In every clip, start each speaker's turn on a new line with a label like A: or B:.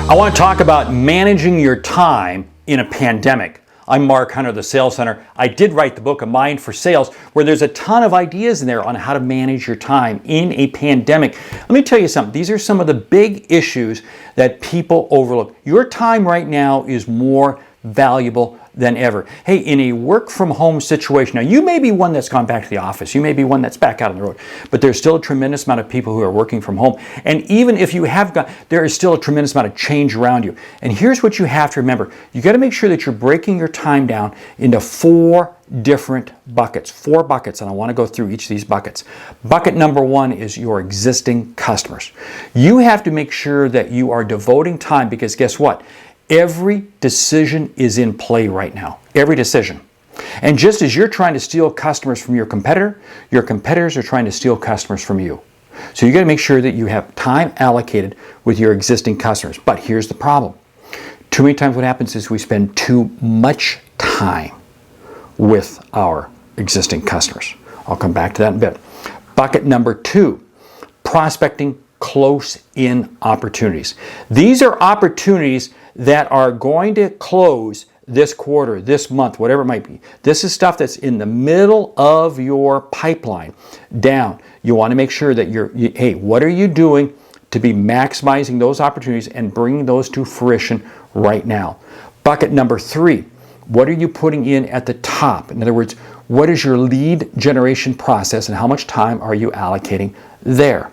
A: I want to talk about managing your time in a pandemic. I'm Mark Hunter, the Sales Hunter. I did write the book, A Mind for Sales, where there's a ton of ideas in there on how to manage your time in a pandemic. Let me tell you something. These are some of the big issues that people overlook. Your time right now is more valuable than ever. Hey, in a work from home situation, now you may be one that's gone back to the office, you may be one that's back out on the road, but there's still a tremendous amount of people who are working from home. And even if you have gone, there is still a tremendous amount of change around you. And here's what you have to remember. You got to make sure that you're breaking your time down into four different buckets. Four buckets, and I want to go through each of these buckets. Bucket number one is your existing customers. You have to make sure that you are devoting time, because guess what? Every decision is in play right now. Every decision. And just as you're trying to steal customers from your competitors are trying to steal customers from you. So you got to make sure that you have time allocated with your existing customers. But here's the problem. Too many times what happens is we spend too much time with our existing customers. I'll come back to that in a bit. Bucket number two, prospecting close-in opportunities. These are opportunities that are going to close this quarter, this month, whatever it might be. This is stuff that's in the middle of your pipeline down. You want to make sure that hey, what are you doing to be maximizing those opportunities and bringing those to fruition right now? Bucket number three, what are you putting in at the top? In other words, what is your lead generation process and how much time are you allocating there?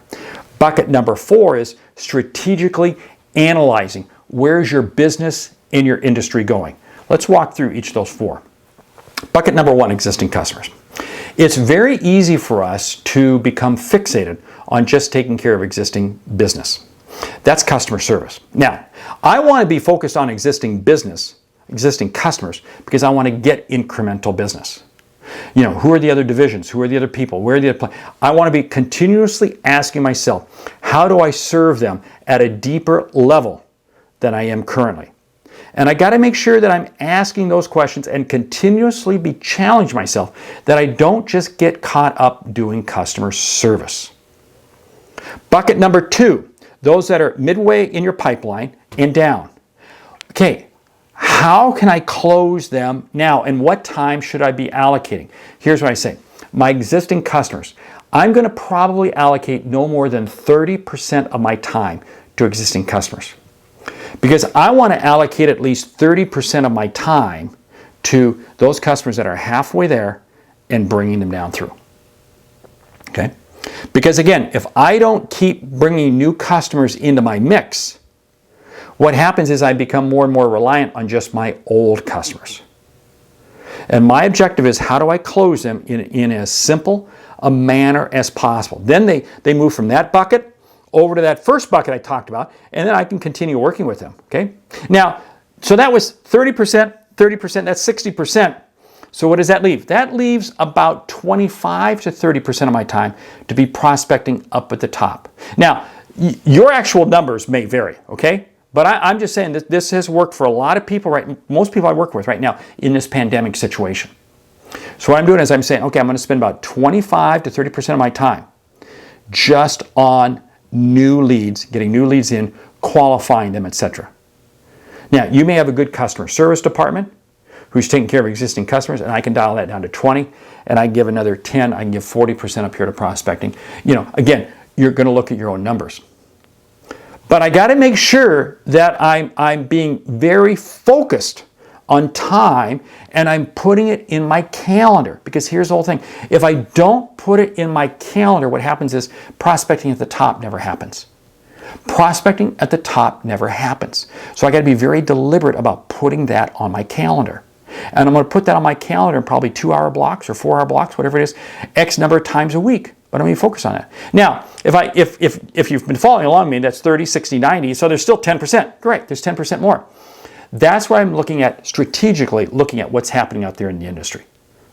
A: Bucket number four is strategically analyzing. Where's your business in your industry going? Let's walk through each of those four. Bucket number one, existing customers. It's very easy for us to become fixated on just taking care of existing business. That's customer service. Now, I want to be focused on existing customers, because I want to get incremental business. You know, who are the other divisions? Who are the other people? Where are the other I want to be continuously asking myself, how do I serve them at a deeper level than I am currently? And I got to make sure that I'm asking those questions and continuously be challenging myself that I don't just get caught up doing customer service. Bucket number two, those that are midway in your pipeline and down. Okay, how can I close them now, and what time should I be allocating? Here's what I say. My existing customers, I'm going to probably allocate no more than 30% of my time to existing customers, because I want to allocate at least 30% of my time to those customers that are halfway there and bringing them down through. Okay? Because again, if I don't keep bringing new customers into my mix, what happens is I become more and more reliant on just my old customers. And my objective is, how do I close them in as simple a manner as possible? Then they move from that bucket over to that first bucket I talked about, and then I can continue working with them, okay? Now, so that was 30%, that's 60%. So what does that leave? That leaves about 25 to 30% of my time to be prospecting up at the top. Now, your actual numbers may vary, okay? But I'm just saying that this has worked for a lot of people, right? Most people I work with right now in this pandemic situation. So what I'm doing is I'm saying, okay, I'm going to spend about 25 to 30% of my time just on new leads, getting new leads in, qualifying them, etc. Now, you may have a good customer service department who's taking care of existing customers, and I can dial that down to 20, and I can give another 10, I can give 40% up here to prospecting. You know, again, you're going to look at your own numbers. But I got to make sure that I'm being very focused on time, and I'm putting it in my calendar. Because here's the whole thing. If I don't put it in my calendar, what happens is prospecting at the top never happens. Prospecting at the top never happens. So I got to be very deliberate about putting that on my calendar. And I'm going to put that on my calendar in probably 2-hour blocks or 4-hour blocks, whatever it is, X number of times a week. But I'm going to focus on that. Now, if you've been following along with me, that's 30, 60, 90, so there's still 10%. Great, there's 10% more. That's why I'm looking at, strategically looking at what's happening out there in the industry.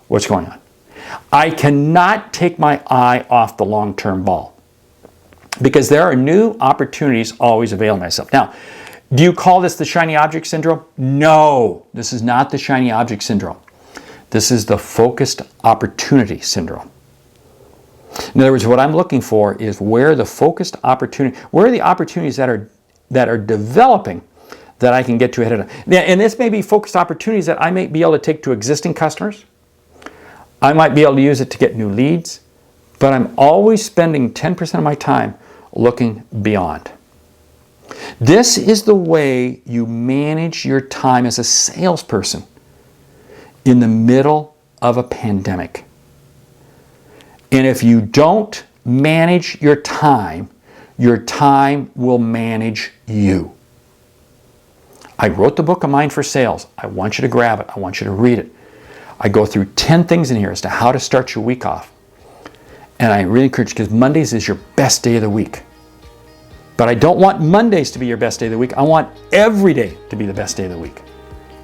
A: What's going on? I cannot take my eye off the long-term ball, because there are new opportunities always availing myself. Now, do you call this the shiny object syndrome? No, this is not the shiny object syndrome. This is the focused opportunity syndrome. In other words, what I'm looking for is where the focused opportunity, where are the opportunities that are developing that I can get to ahead of time. And this may be focused opportunities that I may be able to take to existing customers. I might be able to use it to get new leads, but I'm always spending 10% of my time looking beyond. This is the way you manage your time as a salesperson in the middle of a pandemic. And if you don't manage your time will manage you. I wrote the book, A Mind for Sales. I want you to grab it. I want you to read it. I go through 10 things in here as to how to start your week off. And I really encourage you, because Mondays is your best day of the week. But I don't want Mondays to be your best day of the week. I want every day to be the best day of the week.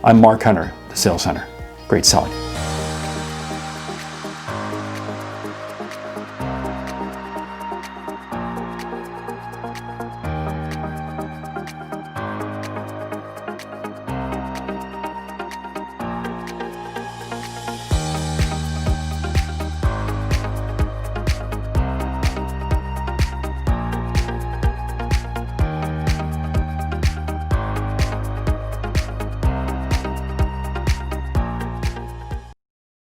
A: I'm Mark Hunter, the Sales Center. Great selling.